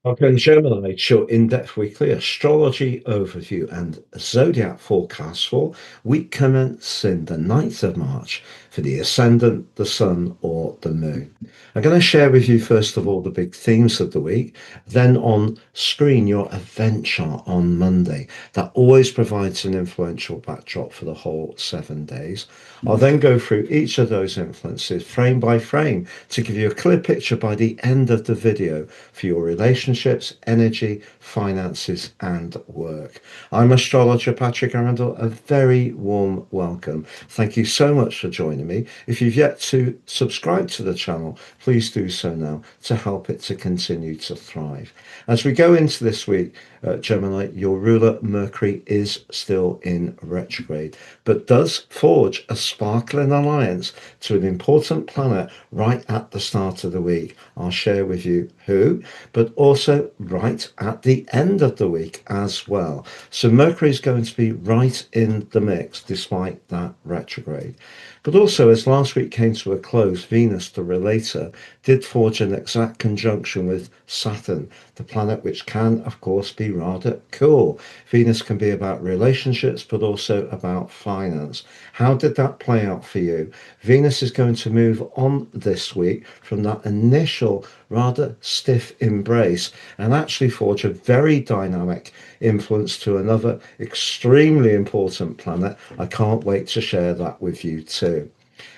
Okay, Gemini, your in-depth weekly astrology overview and zodiac forecast for week commencing the 9th of March for the ascendant, the sun, or the moon. I'm going to share with you, first of all, the big themes of the week, then on screen, your event chart on Monday. That always provides an influential backdrop for the whole 7 days. I'll then go through each of those influences frame by frame to give you a clear picture by the end of the video for your relationships, energy, finances, and work. I'm astrologer Patrick Arundell. A very warm welcome. Thank you so much for joining me. If you've yet to subscribe to the channel, please do so now to help it to continue to thrive. As we go into this week, Gemini, your ruler Mercury is still in retrograde, but does forge a sparkling alliance to an important planet right at the start of the week. I'll share with you who, but also right at the end of the week as well. So Mercury is going to be right in the mix despite that retrograde. But also, as last week came to a close, Venus, the relator, did forge an exact conjunction with Saturn, the planet which can, of course, be rather cool. Venus can be about relationships, but also about finance. How did that play out for you? Venus is going to move on this week from that initial rather stiff embrace and actually forge a very dynamic influence to another extremely important planet. I can't wait to share that with you too.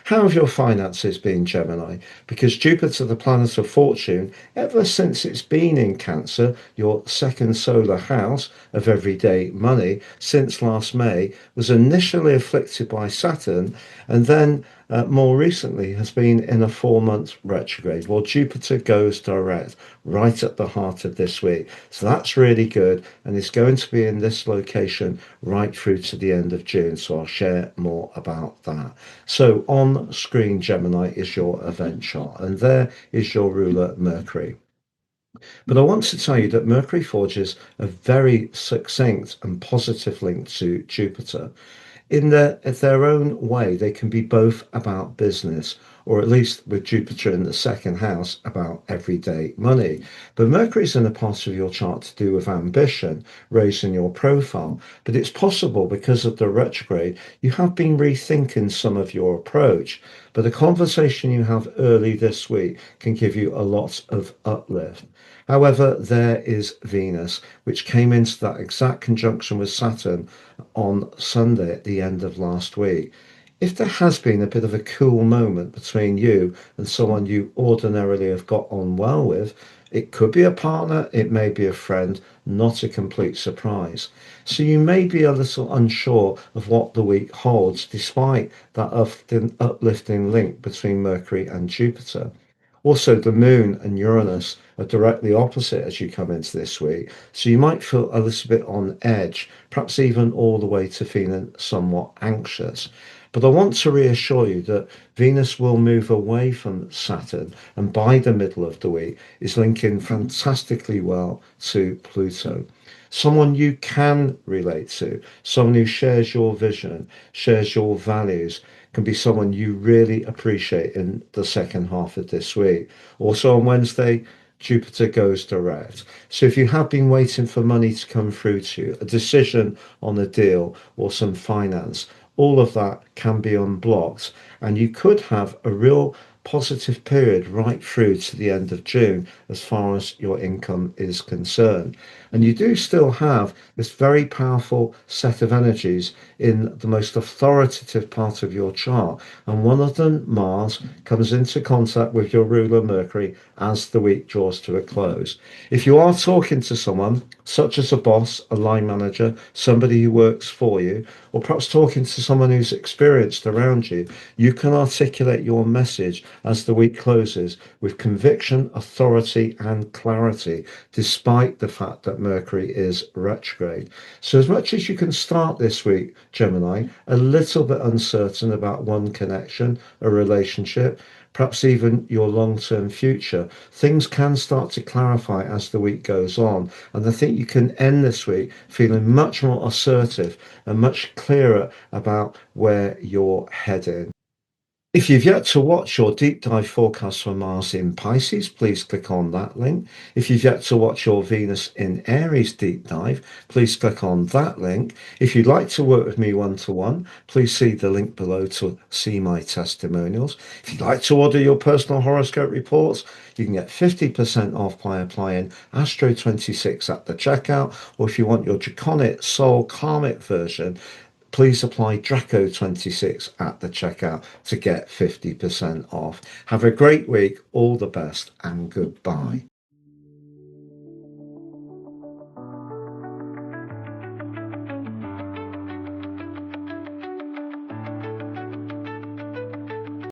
How have your finances been, Gemini? Because Jupiter, the planet of fortune, ever since it's been in Cancer, your second solar house of everyday money, since last May, was initially afflicted by Saturn and then more recently has been in a 4 month retrograde. Well, Jupiter goes direct right at the heart of this week. So that's really good. And it's going to be in this location right through to the end of June. So I'll share more about that. So on screen, Gemini, is your event chart, and there is your ruler, Mercury. But I want to tell you that Mercury forges a very succinct and positive link to Jupiter. In their own way, they can be both about business, or at least with Jupiter in the second house, about everyday money. But Mercury's in a part of your chart to do with ambition, raising your profile. But it's possible because of the retrograde, you have been rethinking some of your approach. But the conversation you have early this week can give you a lot of uplift. However, there is Venus, which came into that exact conjunction with Saturn on Sunday at the end of last week. If there has been a bit of a cool moment between you and someone you ordinarily have got on well with, it could be a partner, it may be a friend, not a complete surprise. So you may be a little unsure of what the week holds, despite that uplifting link between Mercury and Jupiter. Also, the moon and Uranus are directly opposite as you come into this week. So you might feel a little bit on edge, perhaps even all the way to feeling somewhat anxious. But I want to reassure you that Venus will move away from Saturn and by the middle of the week is linking fantastically well to Pluto. Someone you can relate to, someone who shares your vision, shares your values, can be someone you really appreciate in the second half of this week. Also on Wednesday, Jupiter goes direct. So if you have been waiting for money to come through to you, a decision on a deal or some finance, all of that can be unblocked. And you could have a real positive period right through to the end of June as far as your income is concerned. And you do still have this very powerful set of energies in the most authoritative part of your chart. And one of them, Mars, comes into contact with your ruler Mercury as the week draws to a close. If you are talking to someone, such as a boss, a line manager, somebody who works for you, or perhaps talking to someone who's experienced around you, you can articulate your message as the week closes with conviction, authority, and clarity, despite the fact that Mercury is retrograde. So, as much as you can start this week, Gemini, a little bit uncertain about one connection, a relationship, perhaps even your long term future, things can start to clarify as the week goes on. And I think you can end this week feeling much more assertive and much clearer about where you're heading. If you've yet to watch your deep dive forecast for Mars in Pisces, please click on that link. If you've yet to watch your Venus in Aries deep dive, please click on that link. If you'd like to work with me one-to-one, please see the link below to see my testimonials. If you'd like to order your personal horoscope reports, you can get 50% off by applying Astro 26 at the checkout, or if you want your Draconic Soul Karmic version, please apply Draco 26 at the checkout to get 50% off. Have a great week, all the best, and goodbye.